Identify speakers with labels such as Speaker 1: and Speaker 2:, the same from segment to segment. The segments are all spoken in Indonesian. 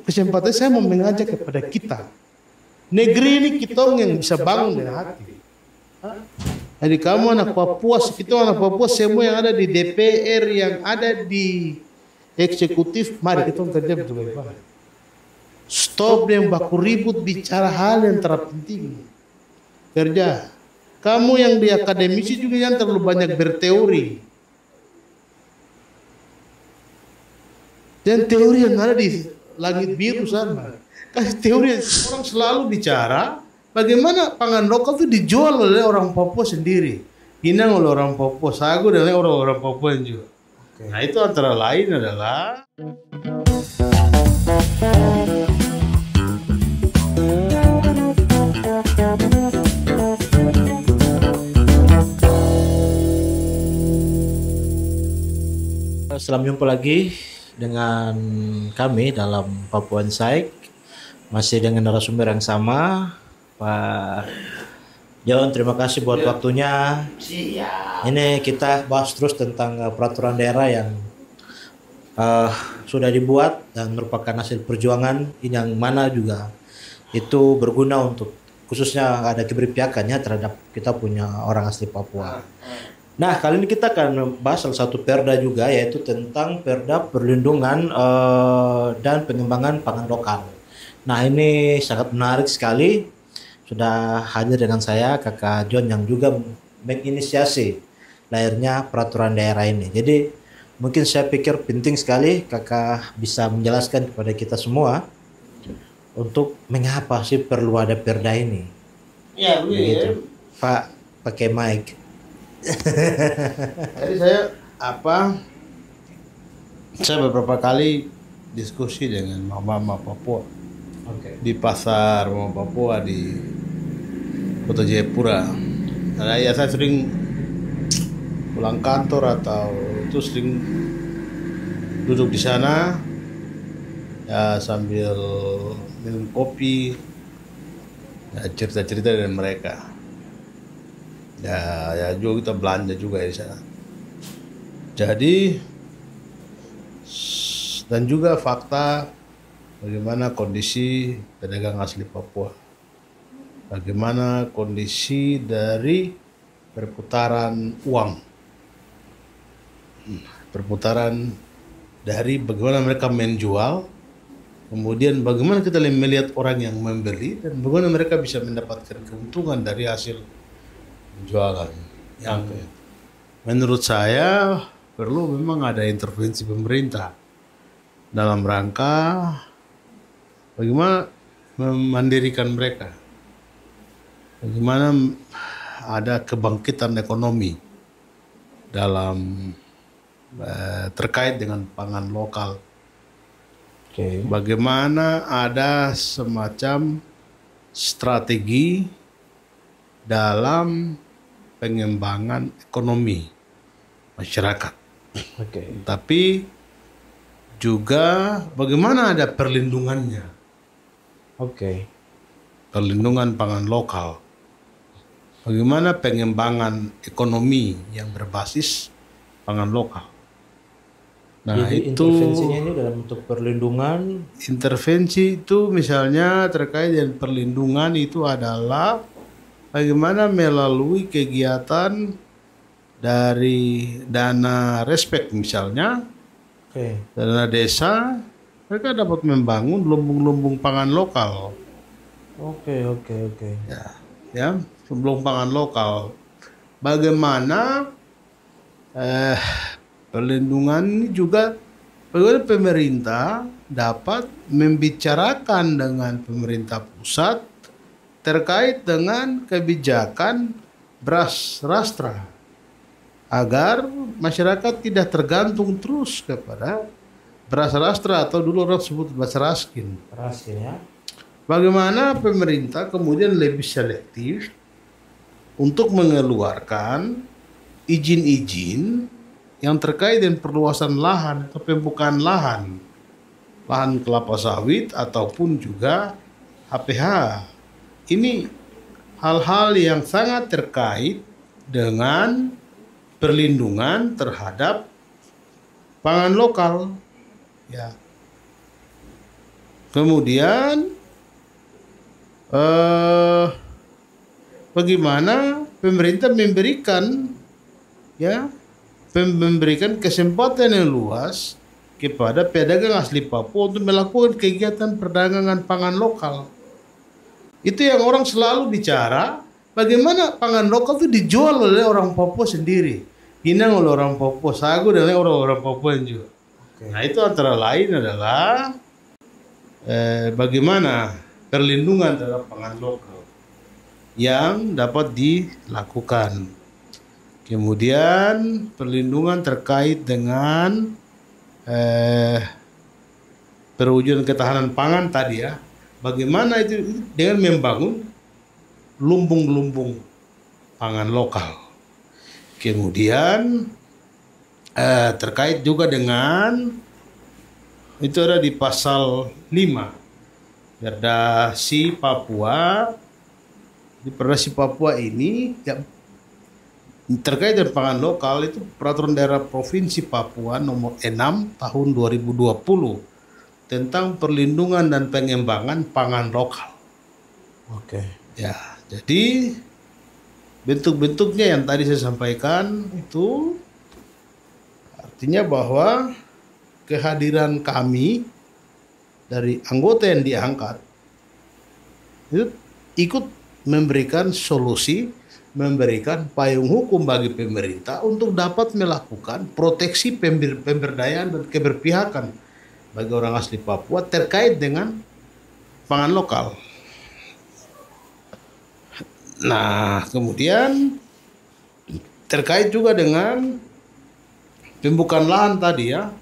Speaker 1: kesempatan saya mau mengajak kepada kita. Negeri ini kita yang bisa bangun dengan hati. Jadi kamu anak Papua, kita anak Papua semua yang ada di DPR, yang ada di eksekutif, mari kita kerja betul baik. Stop yang baku ribut bicara hal yang terpenting. Kerja. Kamu yang di akademisi juga yang terlalu banyak berteori. Dan teori yang ada di langit biru sama. Kasih teori yang orang selalu bicara bagaimana pangan lokal itu dijual oleh orang Papua sendiri. Pinang oleh orang Papua, sagu dan orang-orang Papua juga. Okay. Nah itu antara lain adalah
Speaker 2: selamat jumpa lagi dengan kami dalam Papua Insight, masih dengan narasumber yang sama, Pak John. Terima kasih buat waktunya. Ini kita bahas terus tentang peraturan daerah yang sudah dibuat dan merupakan hasil perjuangan yang mana juga itu berguna untuk khususnya ada keberpihakannya terhadap kita punya orang asli Papua. Nah, kali ini kita akan bahas salah satu perda juga, yaitu tentang perda perlindungan dan pengembangan pangan lokal. Nah, ini sangat menarik sekali. Sudah hadir dengan saya Kakak John yang juga menginisiasi lahirnya peraturan daerah ini. Jadi, mungkin saya pikir penting sekali Kakak bisa menjelaskan kepada kita semua untuk mengapa sih perlu ada perda ini.
Speaker 1: Ya, begitu.
Speaker 2: Pak, pakai mic.
Speaker 1: Jadi saya beberapa kali diskusi dengan mama Papua di pasar mama Papua di Kota Jayapura. Karena ya saya sering pulang kantor atau itu sering duduk di sana ya sambil minum kopi, ya, cerita-cerita dengan mereka. Ya juga kita belanja juga di sana. Jadi dan juga fakta bagaimana kondisi pedagang asli Papua. Bagaimana kondisi dari perputaran uang. Perputaran dari bagaimana mereka menjual, kemudian bagaimana kita melihat orang yang membeli dan bagaimana mereka bisa mendapatkan keuntungan dari hasil penjualan. Yang menurut saya perlu memang ada intervensi pemerintah dalam rangka bagaimana memandirikan mereka, bagaimana ada kebangkitan ekonomi dalam terkait dengan pangan lokal. Bagaimana ada semacam strategi dalam pengembangan ekonomi masyarakat. Tapi juga bagaimana ada perlindungannya. Perlindungan pangan lokal. Bagaimana pengembangan ekonomi yang berbasis pangan lokal. Nah,
Speaker 2: jadi
Speaker 1: itu
Speaker 2: intervensinya ini dalam bentuk perlindungan.
Speaker 1: Intervensi itu misalnya terkait dengan perlindungan itu adalah bagaimana melalui kegiatan dari dana respek misalnya, dana desa, mereka dapat membangun lumbung-lumbung pangan lokal. Ya, lumbung pangan lokal. Bagaimana perlindungan ini juga bagaimana pemerintah dapat membicarakan dengan pemerintah pusat terkait dengan kebijakan beras rastra agar masyarakat tidak tergantung terus kepada beras rastra atau dulu orang sebut beras raskin.
Speaker 2: Ya.
Speaker 1: Bagaimana pemerintah kemudian lebih selektif untuk mengeluarkan izin-izin yang terkait dengan perluasan lahan atau pembukaan lahan kelapa sawit ataupun juga HPH. Ini hal-hal yang sangat terkait dengan perlindungan terhadap pangan lokal. Ya. Kemudian bagaimana pemerintah memberikan kesempatan yang luas kepada pedagang asli Papua untuk melakukan kegiatan perdagangan pangan lokal. Itu yang orang selalu bicara, bagaimana pangan lokal itu dijual oleh orang Papua sendiri, pinang oleh orang Papua, sagu dan orang-orang Papua juga. Nah, itu antara lain adalah bagaimana perlindungan terhadap pangan lokal yang dapat dilakukan. Kemudian perlindungan terkait dengan perwujudan ketahanan pangan tadi ya. Bagaimana itu dengan membangun lumbung-lumbung pangan lokal. Kemudian terkait juga dengan itu ada di pasal 5 Perdasi Papua. Di Perdasi Papua ini ya, terkait dengan pangan lokal itu peraturan daerah Provinsi Papua nomor 6 tahun 2020 tentang perlindungan dan pengembangan pangan lokal.
Speaker 2: Oke.
Speaker 1: Ya, jadi bentuk-bentuknya yang tadi saya sampaikan itu artinya bahwa kehadiran kami dari anggota yang diangkat itu ikut memberikan solusi, memberikan payung hukum bagi pemerintah untuk dapat melakukan proteksi pemberdayaan dan keberpihakan bagi orang asli Papua terkait dengan pangan lokal. Nah, kemudian terkait juga dengan pembukaan lahan tadi ya,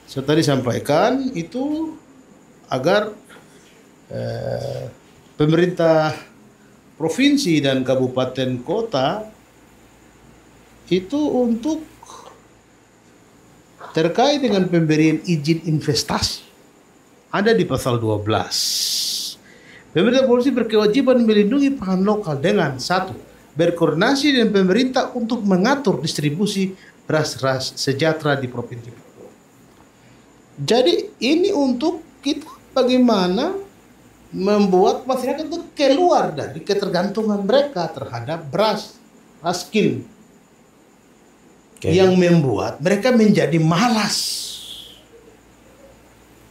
Speaker 1: saya tadi sampaikan itu agar pemerintah provinsi dan kabupaten kota itu untuk terkait dengan pemberian izin investasi ada di pasal 12. Pemerintah provinsi berkewajiban melindungi pangan lokal dengan 1. Berkoordinasi dengan pemerintah untuk mengatur distribusi beras sejahtera di provinsi Papua. Jadi ini untuk kita bagaimana membuat masyarakat itu keluar dari ketergantungan mereka terhadap beras raskin yang membuat mereka menjadi malas,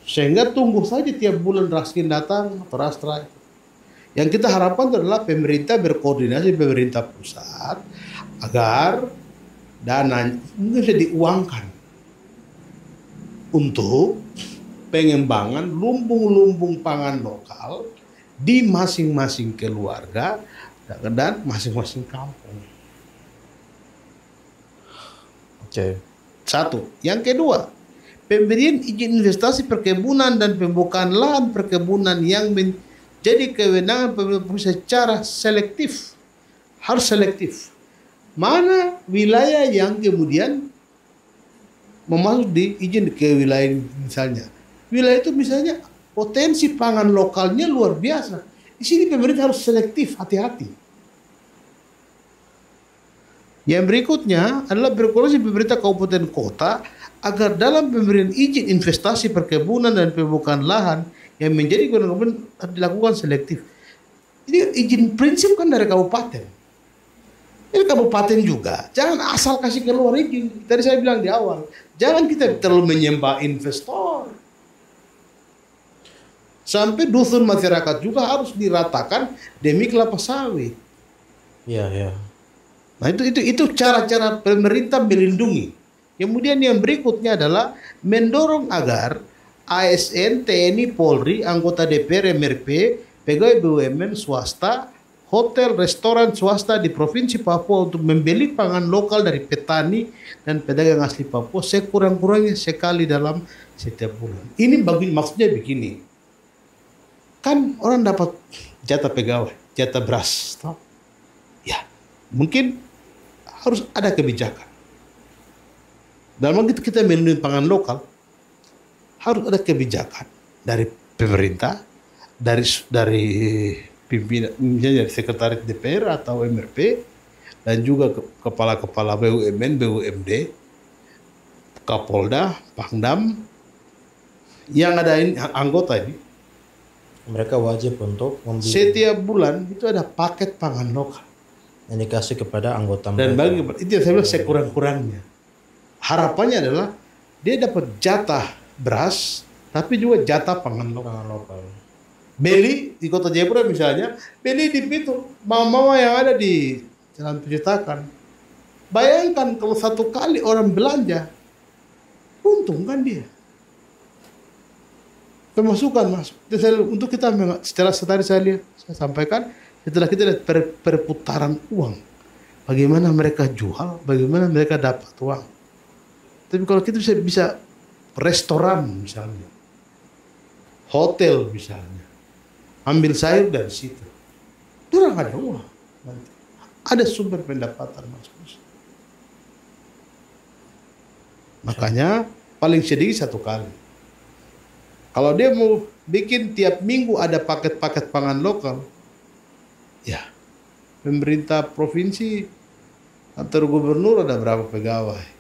Speaker 1: sehingga tunggu saja tiap bulan raskin datang atau rastra. Yang kita harapkan adalah pemerintah berkoordinasi pemerintah pusat agar dana bisa diuangkan untuk pengembangan lumbung-lumbung pangan lokal di masing-masing keluarga dan masing-masing kampung.
Speaker 2: Oke.
Speaker 1: 1. Yang kedua, pemberian izin investasi perkebunan dan pembukaan lahan perkebunan yang menjadi kewenangan pemerintah secara selektif. Harus selektif. Mana wilayah yang kemudian memasuk di izin ke wilayah misalnya. Wilayah itu misalnya potensi pangan lokalnya luar biasa. Di sini pemerintah harus selektif, hati-hati. Yang berikutnya adalah berkoordinasi pemerintah kabupaten kota agar dalam pemberian izin investasi perkebunan dan pembukaan lahan yang menjadi kewenangan dilakukan selektif. Ini izin prinsip kan dari kabupaten. Ini kabupaten juga. Jangan asal kasih keluar izin. Tadi saya bilang di awal, jangan kita terlalu menyembah investor. Sampai dusun masyarakat juga harus diratakan demi kelapa sawit.
Speaker 2: Iya, iya.
Speaker 1: Nah itu cara-cara pemerintah melindungi. Kemudian yang berikutnya adalah mendorong agar ASN, TNI, Polri, anggota DPR, MRP, pegawai BUMN swasta, hotel, restoran swasta di Provinsi Papua untuk membeli pangan lokal dari petani dan pedagang asli Papua sekurang-kurangnya sekali dalam setiap bulan. Ini maksudnya begini. Kan orang dapat jatah pegawai, jatah beras. Ya, mungkin harus ada kebijakan. Dalam begitu kita melindungi pangan lokal, harus ada kebijakan dari pemerintah, dari pimpinan, misalnya dari sekretaris DPR atau MRP, dan juga kepala-kepala BUMN, BUMD, Kapolda, Pangdam, yang ada ini, anggota ini,
Speaker 2: Mereka wajib untuk membeli
Speaker 1: Setiap bulan itu ada paket pangan lokal.
Speaker 2: yang dikasih kepada anggota
Speaker 1: Dan
Speaker 2: mereka.
Speaker 1: bagi itu yang saya bilang sekurang-kurangnya. Harapannya adalah dia dapat jatah beras, tapi juga jatah pangan lokal.
Speaker 2: Pangan lokal.
Speaker 1: Beli di Kota Jayapura misalnya, beli di pintu mama-mama yang ada di Jalan Percetakan. Bayangkan kalau satu kali orang belanja, untung kan dia. Pemasukan masuk. Untuk kita secara tadi saya sampaikan, setelah kita lihat perputaran uang, bagaimana mereka jual, bagaimana mereka dapat uang. Tapi kalau kita bisa restoran misalnya, hotel misalnya, ambil sayur dari situ, orang ada uang, nanti ada sumber pendapatan masuk. Makanya paling sedikit satu kali. Kalau dia mau bikin tiap minggu ada paket-paket pangan lokal, ya pemerintah provinsi atau gubernur ada berapa pegawai?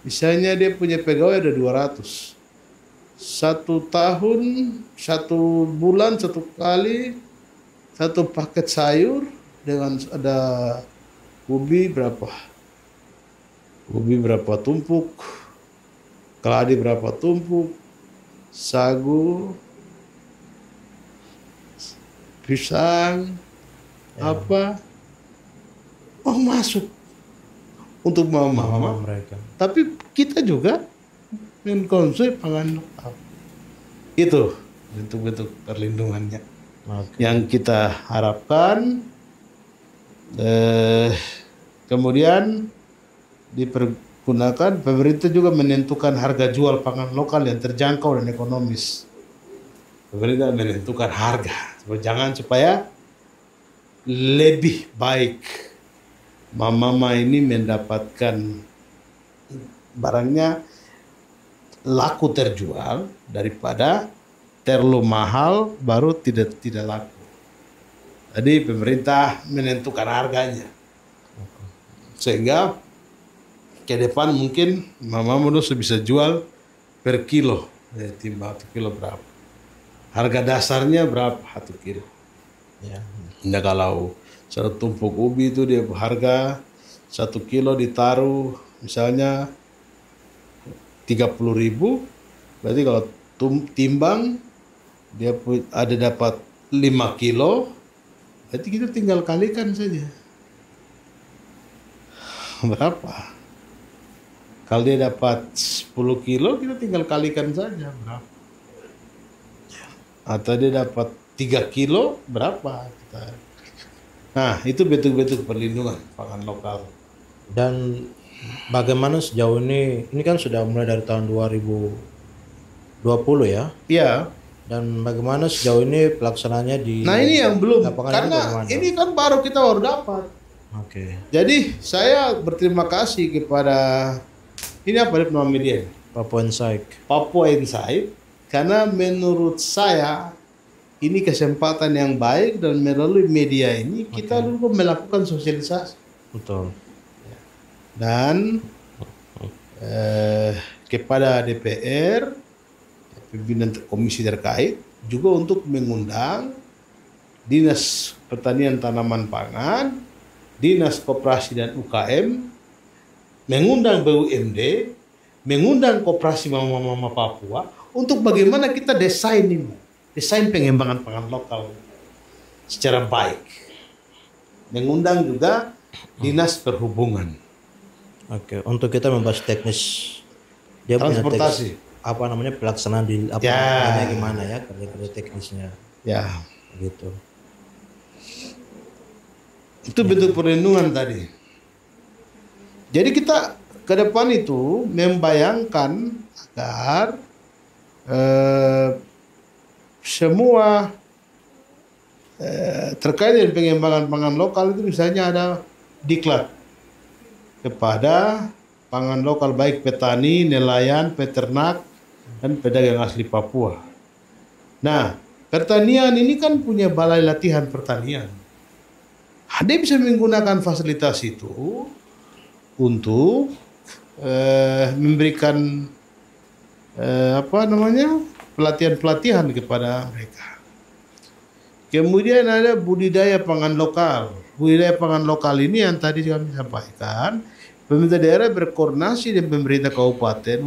Speaker 1: Misalnya dia punya pegawai ada 200. Satu tahun, satu bulan, satu kali, satu paket sayur dengan ada ubi berapa? Ubi berapa tumpuk, keladi berapa tumpuk, sagu, pisang, apa, masuk untuk mama
Speaker 2: mereka.
Speaker 1: Tapi kita juga mengkonsumsi pangan lokal. Itu bentuk-bentuk perlindungannya yang kita harapkan. Kemudian dipergunakan, pemerintah juga menentukan harga jual pangan lokal yang terjangkau dan ekonomis. Pemerintah menentukan harga, jangan supaya lebih baik mama ini mendapatkan barangnya laku terjual daripada terlalu mahal baru tidak laku. Jadi pemerintah menentukan harganya sehingga ke depan mungkin mama harus bisa jual per kilo, timbang 1 kilo berapa, harga dasarnya berapa 1 kilo.
Speaker 2: Ya.
Speaker 1: Nah, kalau satu tumpuk ubi itu dia harga 1 kilo ditaruh misalnya 30.000, berarti kalau timbang dia ada dapat 5 kilo, berarti kita tinggal kalikan saja berapa. Kalau dia dapat 10 kilo, kita tinggal kalikan saja berapa. Atau dia dapat 3 kilo, berapa. Nah, itu bentuk-bentuk perlindungan pangan lokal.
Speaker 2: Dan bagaimana sejauh ini kan sudah mulai dari tahun 2020 ya?
Speaker 1: Iya.
Speaker 2: Dan bagaimana sejauh ini pelaksanaannya di...
Speaker 1: Nah, ini yang belum,
Speaker 2: lapangan
Speaker 1: karena ini kan baru kita dapat.
Speaker 2: Oke.
Speaker 1: Jadi saya berterima kasih kepada ini apa nama media?
Speaker 2: Papua Insight.
Speaker 1: Papua Insight, karena menurut saya ini kesempatan yang baik dan melalui media ini kita dulu melakukan sosialisasi.
Speaker 2: Betul.
Speaker 1: Dan kepada DPR, pimpinan komisi terkait juga untuk mengundang Dinas Pertanian Tanaman Pangan, Dinas Koperasi dan UKM, mengundang BUMD, mengundang Koperasi Mama-Mama Papua untuk bagaimana kita desain pengembangan pangan lokal secara baik. Mengundang juga Dinas Perhubungan.
Speaker 2: Oke, untuk kita membahas teknis dia
Speaker 1: transportasi.
Speaker 2: Apa namanya pelaksanaan di apa namanya gimana ya kerja teknisnya.
Speaker 1: Ya,
Speaker 2: gitu.
Speaker 1: Itu bentuk perlindungan tadi. Jadi kita ke depan itu membayangkan agar semua terkait dengan pengembangan pangan lokal itu misalnya ada diklat kepada pangan lokal baik petani, nelayan, peternak, dan pedagang asli Papua. Nah, pertanian ini kan punya balai latihan pertanian. Dia bisa menggunakan fasilitas itu untuk memberikan pelatihan-pelatihan kepada mereka. Kemudian ada budidaya pangan lokal. Budidaya pangan lokal ini yang tadi kami sampaikan, pemerintah daerah berkoordinasi dengan pemerintah kabupaten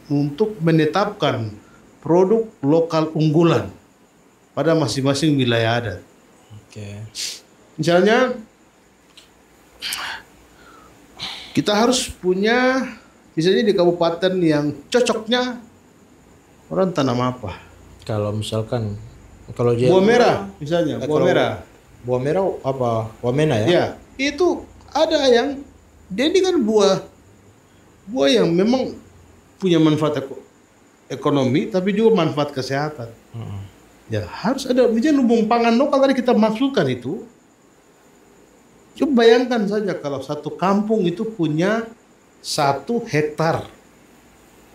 Speaker 1: untuk menetapkan produk lokal unggulan pada masing-masing wilayah adat.
Speaker 2: Oke.
Speaker 1: Misalnya kita harus punya, misalnya di kabupaten yang cocoknya orang tanam apa?
Speaker 2: Kalau misalkan kalau dia
Speaker 1: Buah merah misalnya, buah
Speaker 2: kalau
Speaker 1: merah.
Speaker 2: buah merah apa? Wamena ya?
Speaker 1: Ya, itu ada yang dia ini kan buah yang memang punya manfaat ekonomi tapi juga manfaat kesehatan. Ya, harus ada misalnya lumbung pangan lokal tadi kita maksudkan itu. Coba bayangkan saja kalau satu kampung itu punya 1 hektar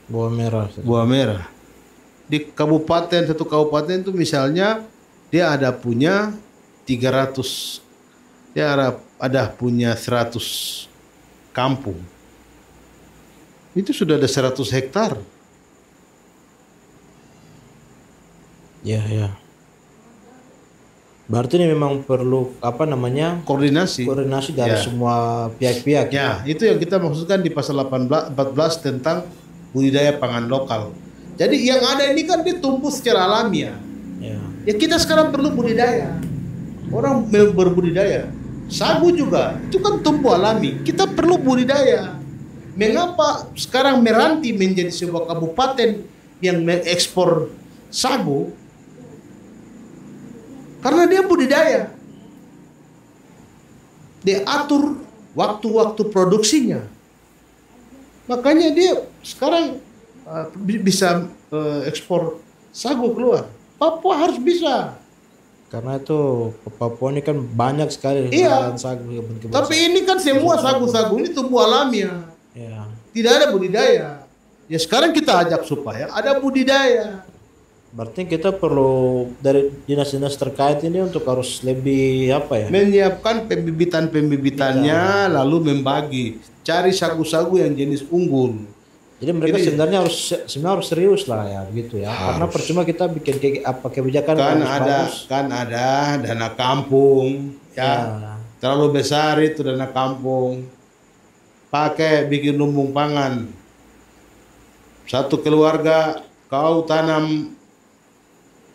Speaker 2: Buah merah.
Speaker 1: buah merah. Di kabupaten, satu kabupaten itu misalnya dia ada punya 300, dia ada punya 100 kampung. Itu sudah ada 100 hektar.
Speaker 2: Ya, ya. Berarti ini memang perlu apa namanya?
Speaker 1: Koordinasi.
Speaker 2: Koordinasi dari
Speaker 1: Ya.
Speaker 2: semua pihak-pihak.
Speaker 1: Ya, itu yang kita maksudkan di pasal 14 tentang budidaya pangan lokal. Jadi yang ada ini kan dia tumbuh secara alamiah.
Speaker 2: Ya.
Speaker 1: Ya kita sekarang perlu budidaya. Orang berbudidaya. Sagu juga, itu kan tumbuh alami. Kita perlu budidaya. Mengapa sekarang Meranti menjadi sebuah kabupaten yang mengekspor sagu? Karena dia budidaya. Dia atur waktu-waktu produksinya. Makanya dia sekarang bisa ekspor sagu keluar. Papua harus bisa.
Speaker 2: Karena itu Papua ini kan banyak sekali
Speaker 1: Iya.
Speaker 2: lahan sagu. kebun-kebun
Speaker 1: Tapi
Speaker 2: sagu.
Speaker 1: ini kan semua sagu-sagu ini tumbuh alamiah.
Speaker 2: Ya.
Speaker 1: Tidak ada budidaya. Ya sekarang kita ajak supaya ada budidaya.
Speaker 2: Berarti kita perlu dari dinas-dinas terkait ini untuk harus lebih apa ya?
Speaker 1: Menyiapkan pembibitan-pembibitannya lalu membagi. Cari sagu-sagu yang jenis unggul.
Speaker 2: Jadi mereka
Speaker 1: Jadi-
Speaker 2: sebenarnya harus serius lah ya gitu ya. Karena percuma kita bikin kebijakan
Speaker 1: Kan ada dana kampung ya.
Speaker 2: Ya.
Speaker 1: Terlalu besar itu dana kampung. Pakai bikin lumbung pangan. Satu keluarga kau tanam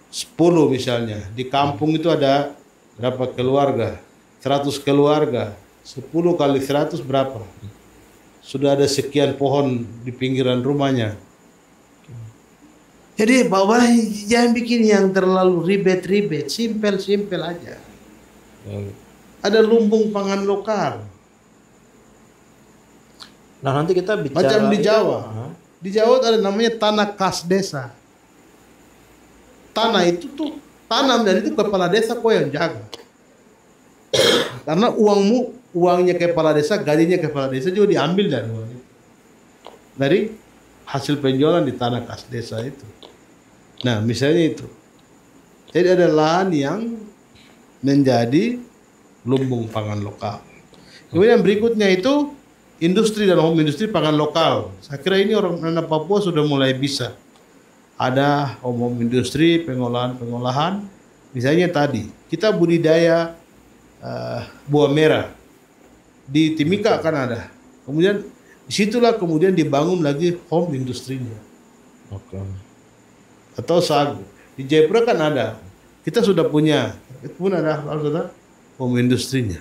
Speaker 1: 10 misalnya. Di kampung itu ada berapa keluarga? 100 keluarga. 10 kali 100 berapa? Sudah ada sekian pohon di pinggiran rumahnya. Jadi Bapak jangan bikin yang terlalu ribet-ribet, simpel-simpel aja.
Speaker 2: Ya.
Speaker 1: Ada lumbung pangan lokal.
Speaker 2: Nah nanti kita bicara
Speaker 1: Macam di Jawa.
Speaker 2: Hah?
Speaker 1: Di Jawa ada namanya tanah kas desa. Tanah itu tuh tanam dan itu kepala desa kok yang jaga. Karena uangnya kepala desa, gajinya kepala desa juga diambil dari uang itu. Dari hasil penjualan di tanah kas desa itu. Nah, misalnya itu. Jadi ada lahan yang menjadi lumbung pangan lokal. Kemudian berikutnya itu industri dan home industri pangan lokal. Saya kira ini orang Papua sudah mulai bisa. Ada home industri, pengolahan. Misalnya tadi, kita budidaya buah merah. Di Timika kan ada. Kemudian disitulah kemudian dibangun lagi home industrinya.
Speaker 2: Oke.
Speaker 1: Atau sagu. Di Jayapura kan ada. Kita sudah punya. Itu pun ada harus ada home industrinya.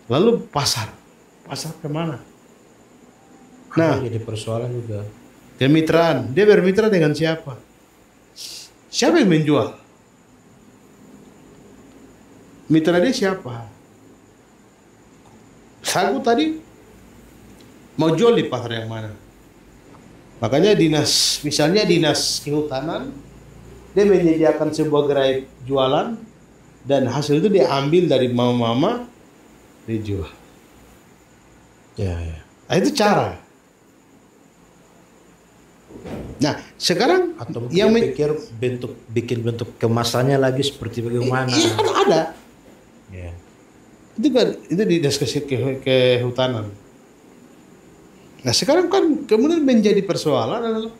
Speaker 1: Lalu pasar. Pasar kemana? Nah,
Speaker 2: Jadi persoalan juga.
Speaker 1: kemitraan. Dia bermitra dengan siapa? Siapa yang menjual? Mitra dia siapa? Sagu tadi mau jual di pasar yang mana? Makanya misalnya dinas kehutanan, dia menyediakan sebuah gerai jualan dan hasil itu diambil dari mama-mama dijual.
Speaker 2: Ya, ya.
Speaker 1: Nah, itu cara. Nah, sekarang
Speaker 2: Atau mungkin
Speaker 1: yang
Speaker 2: pikir bikin bentuk kemasannya lagi seperti bagaimana?
Speaker 1: iya kan ada.
Speaker 2: Ya.
Speaker 1: Itu kan itu di dinas kehutanan. Nah, sekarang kan kemudian menjadi persoalan adalah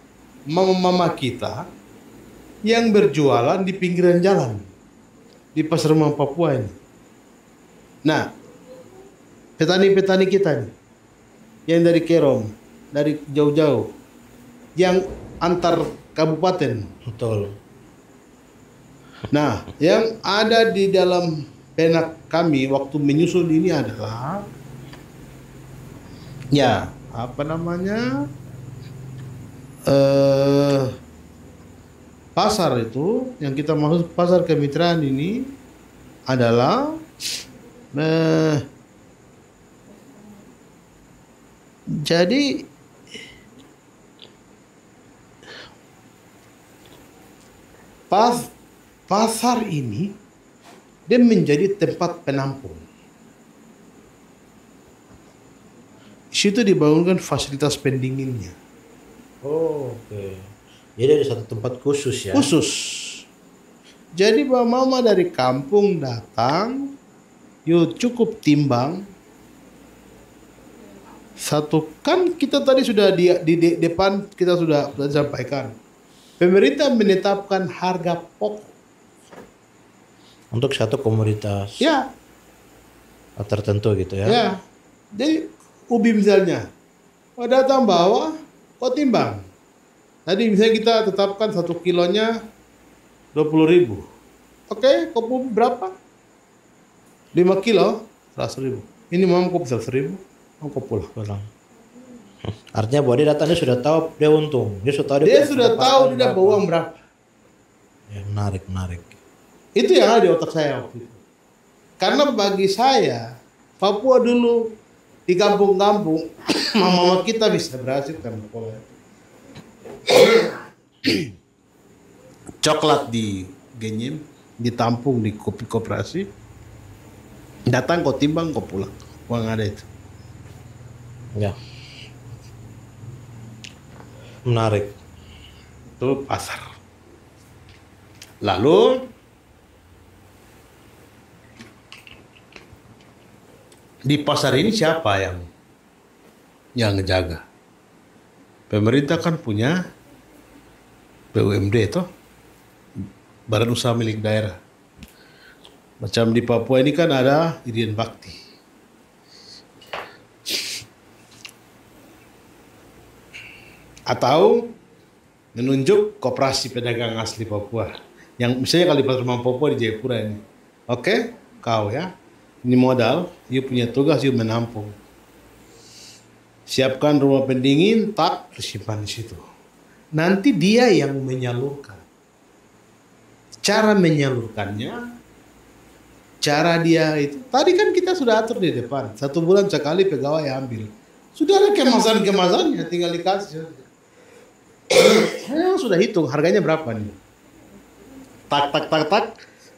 Speaker 1: mama-mama kita yang berjualan di pinggiran jalan. di pasar Rembang Papua ini. Nah, petani-petani kita nih, yang dari Kerom, dari jauh-jauh, yang antar kabupaten.
Speaker 2: Betul.
Speaker 1: Nah, yang ada di dalam benak kami waktu menyusun ini adalah, ya, apa namanya, pasar itu yang kita maksud pasar kemitraan ini adalah jadi pasar ini dia menjadi tempat penampung. Di situ dibangunkan fasilitas pendinginnya.
Speaker 2: Oh, oke. Jadi ada satu tempat khusus ya.
Speaker 1: Khusus. Jadi mama dari kampung datang, yuk cukup timbang. Satu kan kita tadi sudah di depan kita sudah sampaikan. Pemerintah menetapkan harga pokok
Speaker 2: Untuk satu komoditas
Speaker 1: ya,
Speaker 2: tertentu gitu ya.
Speaker 1: ya. Jadi ubi misalnya, datang bawa, kau timbang. Tadi misalnya kita tetapkan 1 kilonya 20.000. Oke, kau ubi berapa? 5 kilo 100.000. Ini mau kau bisa 1.000, mau kau pulang.
Speaker 2: Artinya bahwa dia datang dia sudah tahu dia untung. Dia sudah tahu
Speaker 1: Dia sudah tahu dia dapat uang berapa.
Speaker 2: Ya, menarik.
Speaker 1: Itu yang ada di otak saya waktu itu. Karena bagi saya, Papua dulu di kampung-kampung, mama kita bisa berhasil karena pola. Coklat di genyim, ditampung di kopi koperasi, datang kau timbang kau pulang, uang ada itu.
Speaker 2: Ya. Menarik.
Speaker 1: Itu pasar. Lalu di pasar ini siapa yang ngejaga? Pemerintah kan punya BUMD itu, Badan Usaha Milik Daerah. Macam di Papua ini kan ada Irian Bakti. Atau menunjuk koperasi pedagang asli Papua. Yang misalnya kalau di Pasar Rembang Papua di Jayapura ini. Oke, kau ya. Ini modal, you punya tugas, you menampung. Siapkan rumah pendingin, tak simpan di situ. Nanti dia yang menyalurkan. Cara menyalurkannya, cara dia itu. Tadi kan kita sudah atur di depan. 1 bulan sekali pegawai ambil. Sudah ada kemasan-kemasannya, tinggal dikasih. Saya sudah hitung harganya berapa nih. Tak.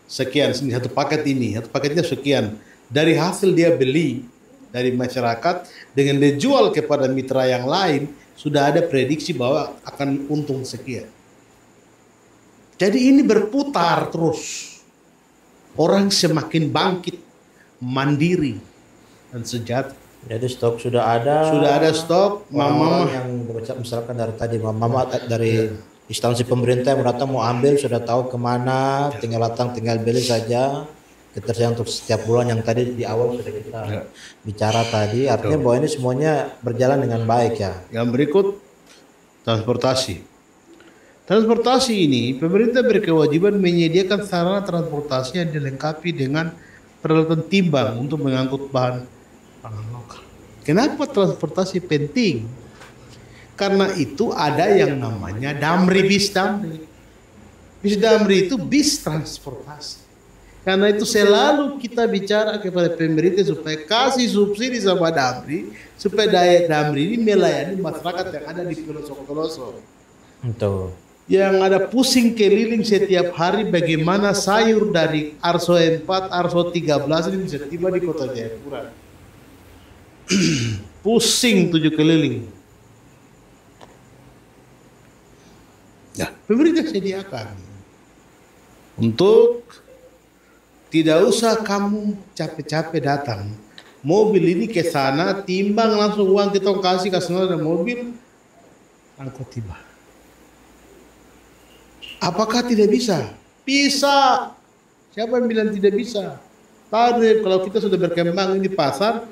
Speaker 1: Sekian, sini satu paket ini, satu paketnya sekian. Dari hasil dia beli dari masyarakat dengan dia jual kepada mitra yang lain, sudah ada prediksi bahwa akan untung sekian. Jadi ini berputar terus. Orang semakin bangkit, mandiri dan sejahtera.
Speaker 2: Jadi stok sudah ada.
Speaker 1: Sudah ada stok. Mama
Speaker 2: yang misalkan dari tadi mama dari instansi pemerintah yang datang mau ambil sudah tahu kemana, tinggal datang tinggal beli saja. Ketersediaan untuk setiap bulan yang tadi di awal sudah kita bicara tadi, artinya bahwa ini semuanya berjalan dengan baik ya.
Speaker 1: Yang berikut transportasi. Transportasi ini pemerintah berkewajiban menyediakan sarana transportasi yang dilengkapi dengan peralatan timbang untuk mengangkut bahan pangan lokal. Kenapa transportasi penting? Karena itu ada yang namanya damri, bis damri. Bis damri itu bis transportasi. Karena itu selalu kita bicara kepada pemerintah supaya kasih subsidi sama damri, supaya daya damri ini melayani masyarakat yang ada di pelosok-pelosok.
Speaker 2: Betul.
Speaker 1: Yang ada pusing keliling setiap hari bagaimana sayur dari Arso 4, Arso 13 ini bisa tiba di kota Jayapura. Pusing 7 keliling. Ya, pemerintah sediakan untuk tidak usah kamu capek-capek datang. Mobil ini ke sana, timbang langsung uang kita kasih ada mobil, angkut tiba. Apakah tidak bisa? Bisa. Siapa yang bilang tidak bisa? Tadi kalau kita sudah berkembang di pasar,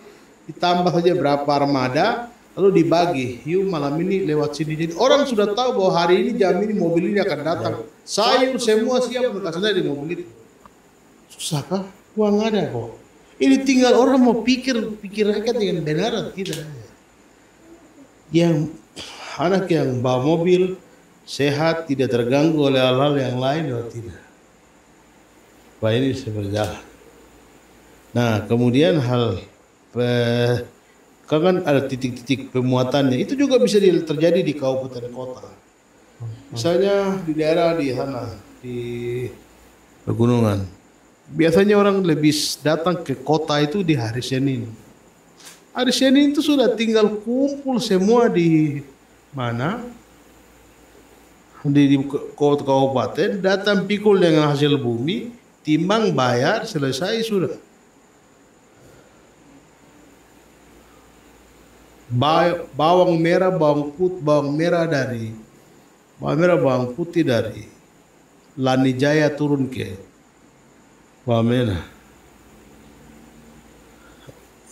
Speaker 1: ditambah saja berapa armada, lalu dibagi. Yuk malam ini lewat sini. Jadi orang sudah tahu bahwa hari ini jam ini mobil ini akan datang. Sayur semua siap untuk kasih di mobil itu. Susah kah? Uang ada kok. Ini tinggal orang mau pikir rakyat dengan benar atau tidak. Yang anak yang bawa mobil sehat, tidak terganggu oleh hal-hal yang lain atau tidak. Wah, ini bisa berjalan. Nah, kemudian kan ada titik-titik pemuatannya. Itu juga bisa terjadi di kabupaten kota. Misalnya di daerah di sana, di pegunungan. Biasanya orang lebih datang ke kota itu di hari Senin. Hari Senin itu sudah tinggal kumpul semua di mana? Di kota kabupaten, datang pikul dengan hasil bumi, timbang bayar, selesai sudah. Bawang merah, bawang putih dari Lanijaya turun ke Wamena,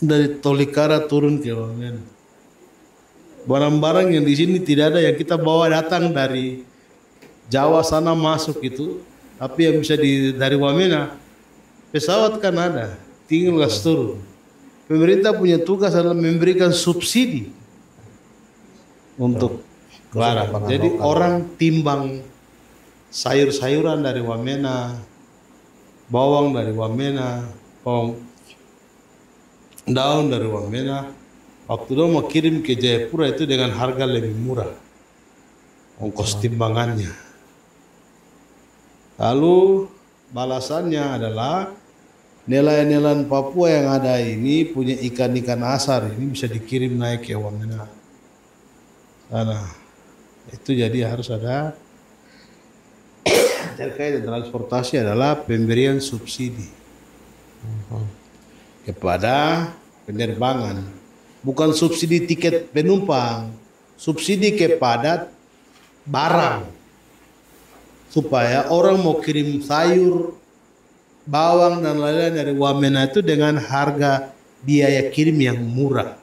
Speaker 1: dari Tolikara turun ke Wamena. Barang-barang yang di sini tidak ada yang kita bawa datang dari Jawa sana masuk itu, tapi yang bisa dari Wamena, pesawat kan ada, tinggal gas turun. Pemerintah punya tugas adalah memberikan subsidi untuk barang. Jadi orang timbang sayur-sayuran dari Wamena, bawang dari Wamena, bawang daun dari Wamena. Waktu itu mau kirim ke Jayapura itu dengan harga lebih murah, ongkos timbangannya. Lalu balasannya adalah nelayan-nelayan Papua yang ada ini punya ikan-ikan asar, ini bisa dikirim naik ke Wamena. Nah, itu jadi harus ada terkait dengan transportasi adalah pemberian subsidi kepada penerbangan, bukan subsidi tiket penumpang, subsidi kepada barang, supaya orang mau kirim sayur, bawang dan lain-lain dari Wamena itu dengan harga biaya kirim yang murah.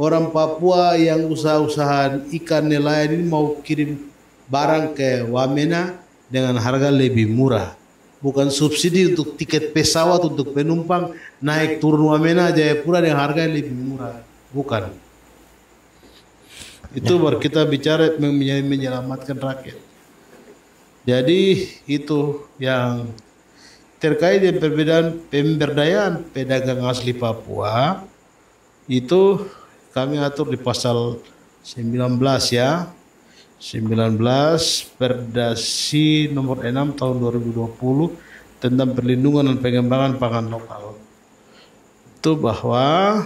Speaker 1: Orang Papua yang usaha-usaha ikan nelayan ini mau kirim barang ke Wamena dengan harga lebih murah. Bukan subsidi untuk tiket pesawat untuk penumpang naik turun Wamena Jayapura dengan harga yang lebih murah. Bukan. Itu baru kita bicara menyelamatkan rakyat. Jadi itu yang terkait dengan perbedaan pemberdayaan pedagang asli Papua, itu kami atur di pasal 19 ya. 19 Perdasi nomor 6 tahun 2020 tentang perlindungan dan pengembangan pangan lokal. Itu bahwa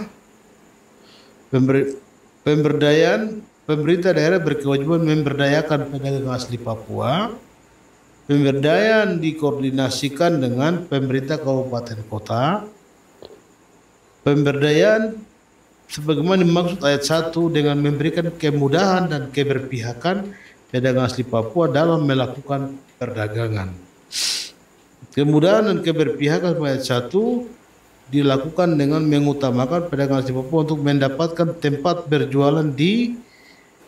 Speaker 1: pemerintah daerah berkewajiban memberdayakan pedagang asli Papua. Pemberdayaan dikoordinasikan dengan pemerintah kabupaten kota. Pemberdayaan sebagaimana dimaksud ayat 1 dengan memberikan kemudahan dan keberpihakan pedagang asli Papua dalam melakukan perdagangan. Kemudahan dan keberpihakan ayat 1 dilakukan dengan mengutamakan pedagang asli Papua untuk mendapatkan tempat berjualan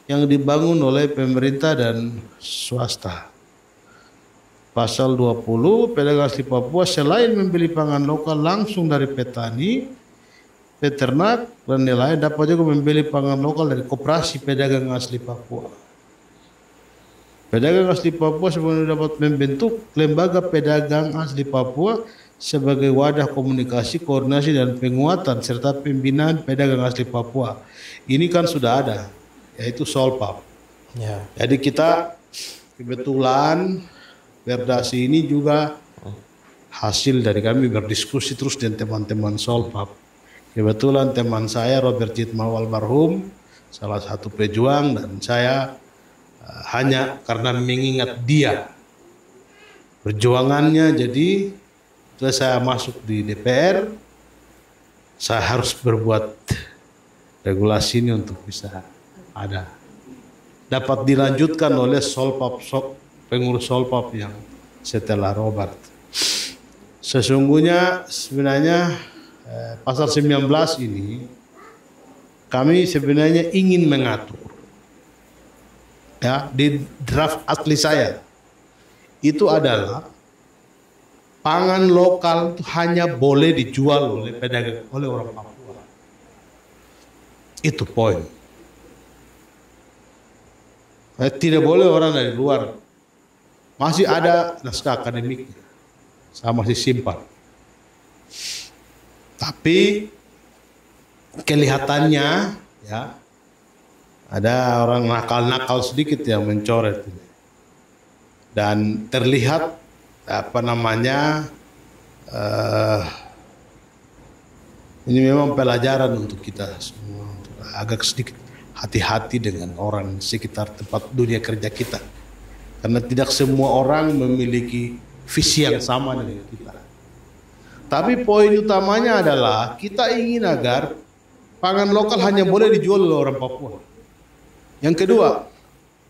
Speaker 1: yang dibangun oleh pemerintah dan swasta. Pasal 20, pedagang asli Papua selain membeli pangan lokal langsung dari petani, peternak, dan nelayan dapat juga membeli pangan lokal dari koperasi pedagang asli Papua. Pedagang asli Papua sebenarnya dapat membentuk lembaga pedagang asli Papua sebagai wadah komunikasi, koordinasi, dan penguatan serta pembinaan pedagang asli Papua. Ini kan sudah ada, yaitu Solpap. Ya. Jadi kita kebetulan Perdasi ini juga hasil dari kami berdiskusi terus dengan teman-teman Solpap. Kebetulan teman saya Robert Jitmawal almarhum, salah satu pejuang, dan saya hanya karena mengingat dia perjuangannya, jadi setelah saya masuk di DPR, saya harus berbuat regulasi ini untuk bisa ada. Dapat dilanjutkan oleh Solpap, pengurus Solpap yang setelah Robert. Sesungguhnya sebenarnya pasal 19 ini kami sebenarnya ingin mengatur, ya, di draft asli saya itu adalah pangan lokal itu hanya boleh dijual oleh pedagang, oleh orang Papua. Itu poin. Tidak boleh orang dari luar. Masih ada naskah akademik, saya masih simpan. Tapi kelihatannya, ya, ada orang nakal-nakal sedikit yang mencoret ini. Dan terlihat apa namanya, ini memang pelajaran untuk kita semua, agak sedikit hati-hati dengan orang sekitar tempat dunia kerja kita, karena tidak semua orang memiliki visi yang sama dengan kita. Tapi poin utamanya adalah kita ingin agar pangan lokal hanya boleh dijual oleh orang Papua. Yang kedua,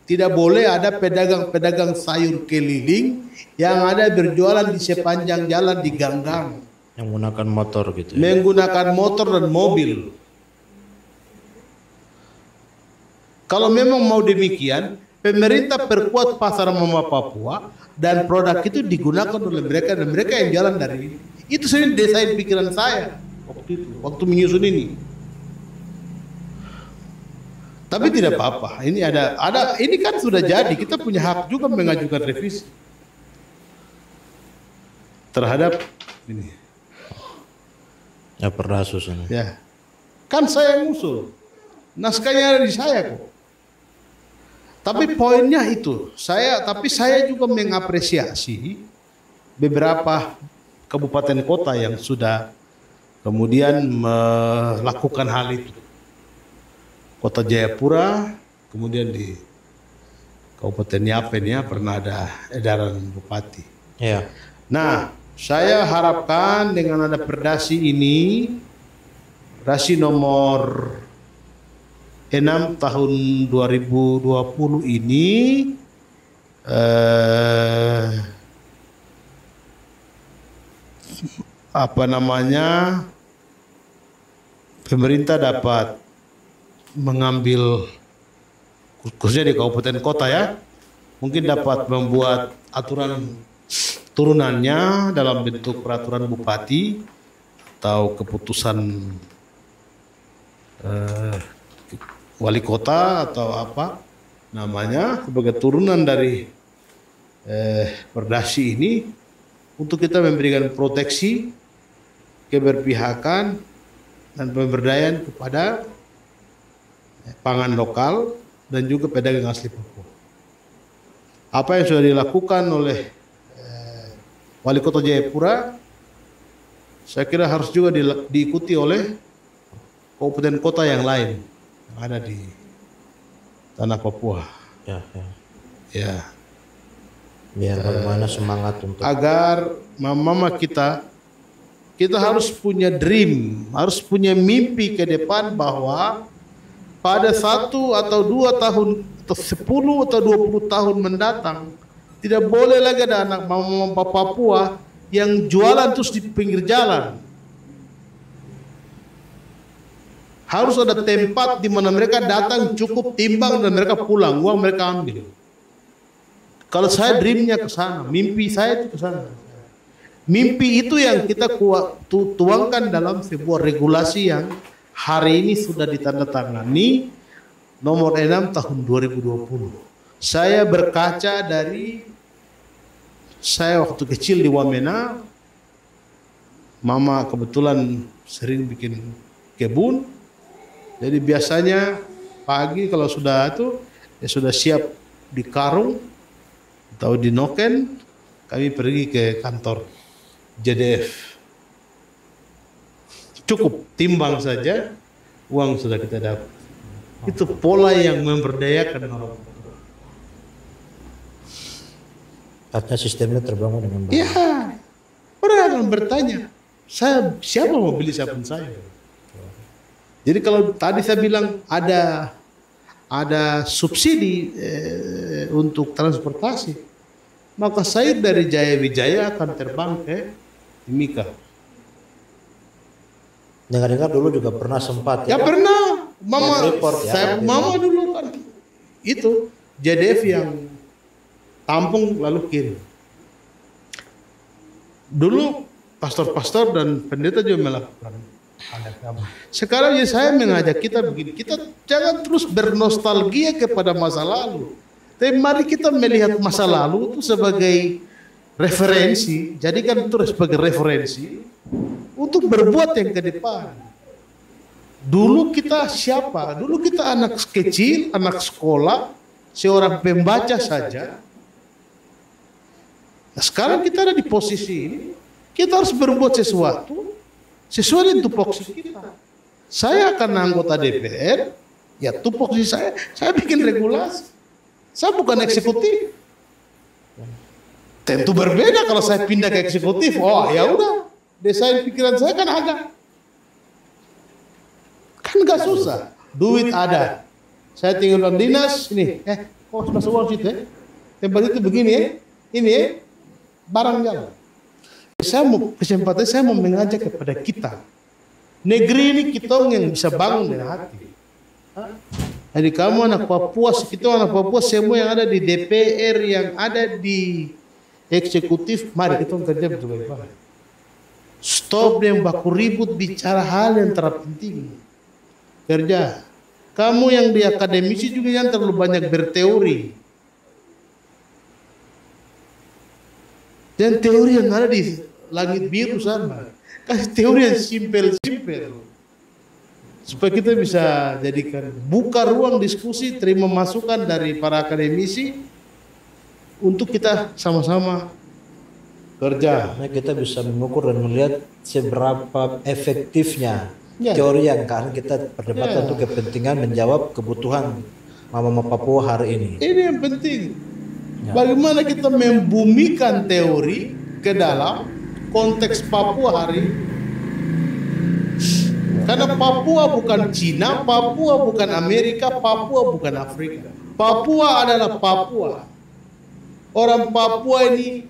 Speaker 1: tidak boleh ada pedagang-pedagang sayur keliling yang ada berjualan di sepanjang jalan di gang-gang.
Speaker 2: Yang menggunakan motor gitu. Ya?
Speaker 1: Menggunakan motor dan mobil. Kalau memang mau demikian, pemerintah perkuat pasar mama Papua dan produk itu digunakan oleh mereka dan mereka yang jalan dari ini. Itu sebenarnya desain pikiran saya waktu itu, waktu menyusun ini. Tapi tidak apa-apa. Ini ada ini kan sudah jadi. Kita punya hak juga mengajukan revisi terhadap ini.
Speaker 2: Ya Perdasus ini.
Speaker 1: Ya. Kan saya yang usul. Naskahnya ada di saya kok. Tapi poinnya itu, tapi saya juga mengapresiasi beberapa kabupaten kota yang sudah kemudian melakukan hal itu. Kota Jayapura, kemudian di Kabupaten Yapen ya pernah ada edaran bupati.
Speaker 2: Ya.
Speaker 1: Nah, saya harapkan dengan ada perdasi ini, perdasi nomor 6 tahun 2020 ini apa namanya, pemerintah dapat mengambil, khususnya di kabupaten kota ya, mungkin dapat membuat aturan turunannya dalam bentuk peraturan bupati atau keputusan wali kota atau apa namanya sebagai turunan dari perdasi ini, untuk kita memberikan proteksi, keberpihakan dan pemberdayaan kepada pangan lokal dan juga pedagang asli Papua. Apa yang sudah dilakukan oleh wali kota Jayapura, saya kira harus juga diikuti oleh kabupaten kota yang lain yang ada di tanah Papua.
Speaker 2: Ya.
Speaker 1: Ya.
Speaker 2: Biar bagaimana semangat untuk
Speaker 1: agar mama kita harus punya dream, harus punya mimpi ke depan bahwa pada 1 atau 2 tahun atau 10 atau 20 tahun mendatang tidak boleh lagi ada anak mama Papua yang jualan terus di pinggir jalan. Harus ada tempat di mana mereka datang, cukup timbang dan mereka pulang, uang mereka ambil. Kalau saya dreamnya ke sana, mimpi saya itu ke sana. Mimpi itu yang kita tuangkan dalam sebuah regulasi yang hari ini sudah ditandatangani nomor 6 tahun 2020. Saya berkaca dari saya waktu kecil di Wamena, mama kebetulan sering bikin kebun. Jadi biasanya pagi kalau sudah itu ya sudah siap di karung atau di noken, kami pergi ke kantor JDF. Cukup timbang saja, uang sudah kita dapat. Itu pola yang memberdayakan orang.
Speaker 2: artinya sistemnya terbangun dengan baik.
Speaker 1: Iya, orang akan bertanya, siapa mau beli sabun saya? Jadi kalau tadi saya bilang ada subsidi untuk transportasi, maka saya dari Jaya Wijaya akan terbang ke Timika.
Speaker 2: Dengar-dengar dulu juga pernah sempat
Speaker 1: Ya pernah, mama,
Speaker 2: report, ya.
Speaker 1: saya mama dulu kan itu JDF yang tampung lalu kirim. Dulu pastor-pastor dan pendeta juga melakukan hal yang sama. Sekarang ya saya mengajak kita begini, kita jangan terus bernostalgia kepada masa lalu. Tapi mari kita melihat masa lalu itu sebagai referensi, jadikan itu sebagai referensi untuk berbuat yang ke depan. Dulu kita siapa? Dulu kita anak kecil, anak sekolah, seorang pembaca saja. Nah, sekarang kita ada di posisi ini, kita harus berbuat sesuatu sesuai dengan tupoksi kita. Saya akan anggota DPR, ya tupoksi saya bikin regulasi. Saya bukan eksekutif. Tentu berbeda kalau saya pindah ke eksekutif. Oh ya udah, desain pikiran saya kan ada. Kan gak susah, duit ada. Saya tinggal di dinas ini, masuk uang situ ya. Tempat itu begini ya, ini ya, barang jalan. Kesempatan saya mau mengajak kepada kita, negeri ini kita yang bisa bangun dengan hati. Jadi kamu anak Papua, kita anak Papua, semua yang ada di DPR, yang ada di eksekutif, mari kita kerja betul-betul. Stop yang baku ribut bicara hal yang terpenting. Kerja. Kamu yang di akademisi juga yang terlalu banyak berteori. Dan teori yang ada di langit biru sana. Kasih teori yang simpel-simpel. Supaya kita bisa jadikan, buka ruang diskusi, terima masukan dari para akademisi untuk kita sama-sama kerja.
Speaker 2: Nah, kita bisa mengukur dan melihat seberapa efektifnya teori yang kan kita perdebatan untuk kepentingan menjawab kebutuhan mama Papua hari ini.
Speaker 1: Ini yang penting. Bagaimana kita membumikan teori ke dalam konteks Papua hari ini. Karena Papua bukan Cina, Papua bukan Amerika, Papua bukan Afrika. Papua adalah Papua. Orang Papua ini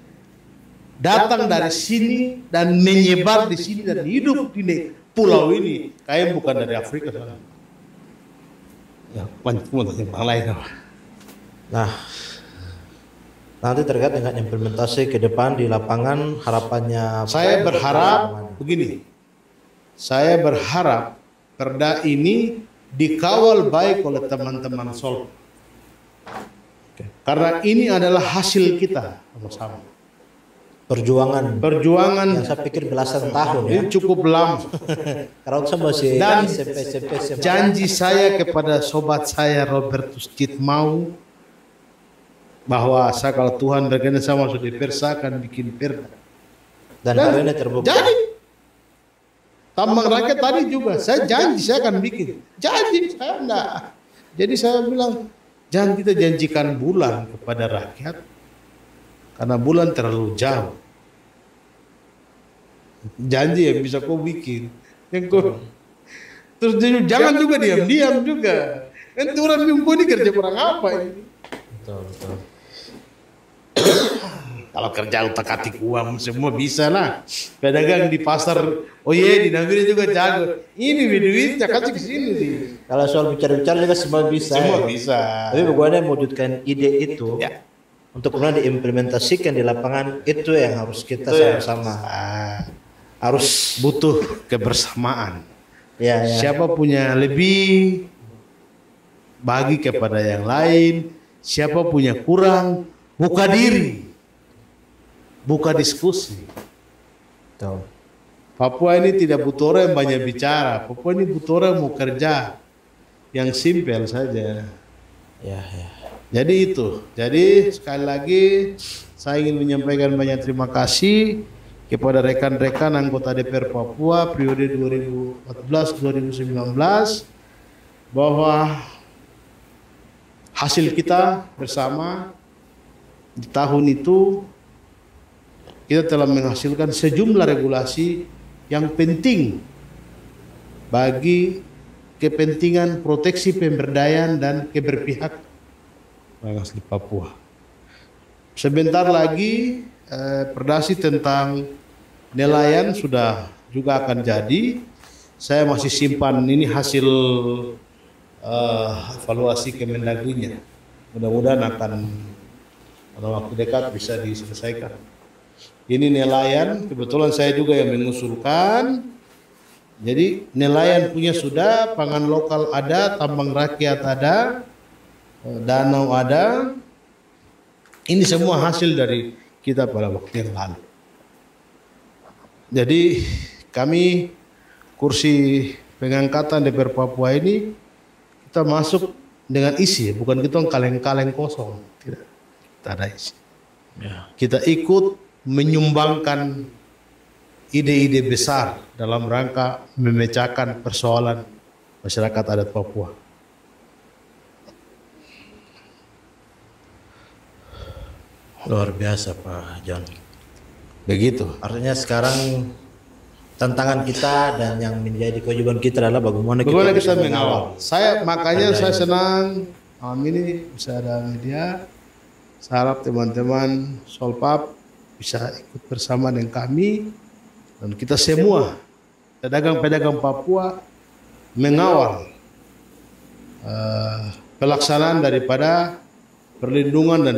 Speaker 1: datang dari sini dan menyebar di sini dan hidup di pulau ini. Kayak bukan dari Afrika. Ya, banyak yang lain.
Speaker 2: Nah, nanti terkait dengan implementasi ke depan di lapangan, harapannya
Speaker 1: saya berharap begini. Saya berharap perda ini dikawal baik oleh teman-teman Sol. Karena ini adalah hasil kita sama-sama.
Speaker 2: Perjuangan yang saya pikir belasan tahun
Speaker 1: ini cukup lama.
Speaker 2: Karena saya masih
Speaker 1: Dan
Speaker 2: SMP.
Speaker 1: janji saya kepada sobat saya Robertus Citmau bahwa saya kalau Tuhan berkenan saya masuk DPR saya akan bikin perda.
Speaker 2: Dan hari ini terbukti.
Speaker 1: Jadi tambang rakyat tadi juga saya janji saya akan bikin. Janji saya enggak. Jadi saya bilang jangan kita janjikan bulan kepada rakyat karena bulan terlalu jauh. Janji yang bisa kau bikin. Terus jangan juga diam-diam juga. Nanti orang bingung ini kerja kurang apa ini.
Speaker 2: Betul.
Speaker 1: Kalau kerja utak-atik uang semua bisa lah. Pedagang di pasar, oh iya di Nagri juga jago. Ini duit kasih ke sini sih.
Speaker 2: Kalau soal bicara-bicara juga semua bisa.
Speaker 1: Semua bisa.
Speaker 2: Tapi bagaimana mewujudkan ide itu untuk kemudian diimplementasikan di lapangan, itu yang harus kita sama-sama.
Speaker 1: Harus butuh kebersamaan.
Speaker 2: Ya.
Speaker 1: Siapa punya lebih bagi kepada yang lain, siapa punya kurang, buka diri. Buka diskusi.
Speaker 2: Betul.
Speaker 1: Papua ini tidak butuh orang yang banyak bicara. Papua ini butuh orang yang mau kerja. Yang simpel saja.
Speaker 2: Ya.
Speaker 1: Jadi itu. Jadi sekali lagi saya ingin menyampaikan banyak terima kasih kepada rekan-rekan anggota DPR Papua periode 2014-2019 bahwa hasil kita bersama di tahun itu kita telah menghasilkan sejumlah regulasi yang penting bagi kepentingan proteksi pemberdayaan dan keberpihakan orang asli Papua. Sebentar lagi perdasi tentang nelayan sudah juga akan jadi. Saya masih simpan ini hasil evaluasi Kemendagrinya. Mudah-mudahan akan pada waktu dekat bisa diselesaikan. Ini nelayan, kebetulan saya juga yang mengusulkan. Jadi nelayan punya sudah, pangan lokal ada, tambang rakyat ada, danau ada. Ini semua hasil dari kita pada waktu yang lalu. Jadi kami kursi pengangkatan DPR Papua ini kita masuk dengan isi, bukan kita kaleng-kaleng kosong. Tidak, tidak ada isi. Kita ikut menyumbangkan ide-ide besar dalam rangka memecahkan persoalan masyarakat adat Papua.
Speaker 2: Luar biasa Pak John.
Speaker 1: Begitu.
Speaker 2: Artinya sekarang tantangan kita dan yang menjadi kewajiban kita adalah bagaimana
Speaker 1: kita
Speaker 2: bisa
Speaker 1: mengawal. Makanya saya senang malam ini bisa ada media. Saya harap teman-teman Solpap bisa ikut bersama dengan kami dan kita semua pedagang-pedagang Papua mengawal pelaksanaan daripada perlindungan dan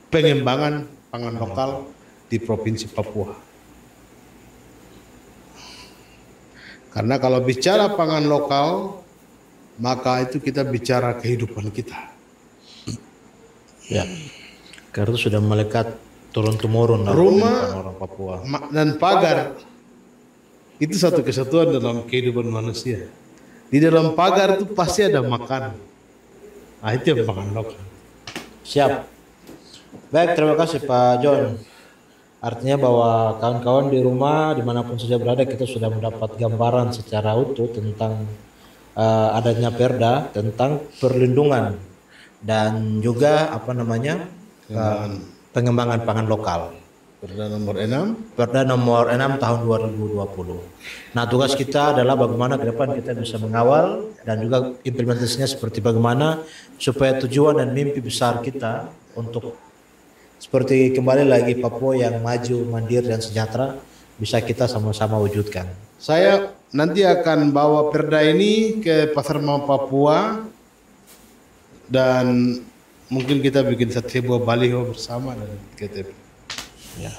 Speaker 1: pengembangan pangan lokal di Provinsi Papua. Karena kalau bicara pangan lokal, maka itu kita bicara kehidupan kita.
Speaker 2: Ya, karena itu sudah melekat turun-temurun
Speaker 1: rumah
Speaker 2: orang Papua
Speaker 1: dan pagar itu satu kesatuan dalam kehidupan manusia. Di dalam pagar itu pasti ada makanan. Nah, itu yang pangan lokal.
Speaker 2: Siap. Baik, terima kasih Pak John. Artinya bahwa kawan-kawan di rumah dimanapun saja berada kita sudah mendapat gambaran secara utuh tentang adanya perda tentang perlindungan dan juga pengembangan pangan lokal. Perda nomor 6 tahun 2020. Nah, tugas kita adalah bagaimana ke depan kita bisa mengawal dan juga implementasinya seperti bagaimana supaya tujuan dan mimpi besar kita untuk seperti kembali lagi Papua yang maju, mandiri dan sejahtera bisa kita sama-sama wujudkan.
Speaker 1: Saya nanti akan bawa perda ini ke Pasar Mama Papua dan mungkin kita bikin sebuah baliho bersama dengan KTP.
Speaker 2: Ya.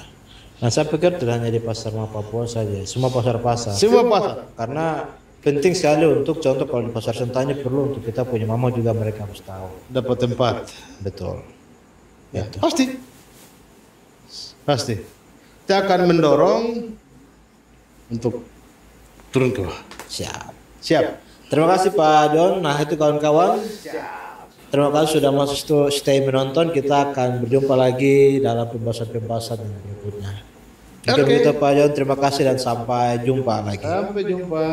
Speaker 2: Nah, saya pikir tidak hanya di Pasar Mama Papua saja, semua pasar-pasar.
Speaker 1: Semua pasar.
Speaker 2: Karena penting sekali untuk contoh kalau di Pasar Sentani perlu untuk kita punya mama juga mereka harus tahu.
Speaker 1: Dapat tempat.
Speaker 2: Betul.
Speaker 1: Ya. Pasti. Kita akan mendorong untuk turun ke bawah. Siap.
Speaker 2: Terima kasih Pak John. Nah, itu kawan-kawan. Terima kasih sudah masuk stay menonton. Kita akan berjumpa lagi dalam pembahasan-pembahasan yang berikutnya. Mungkin begitu Pak John. Terima kasih dan sampai jumpa lagi.
Speaker 1: Sampai jumpa.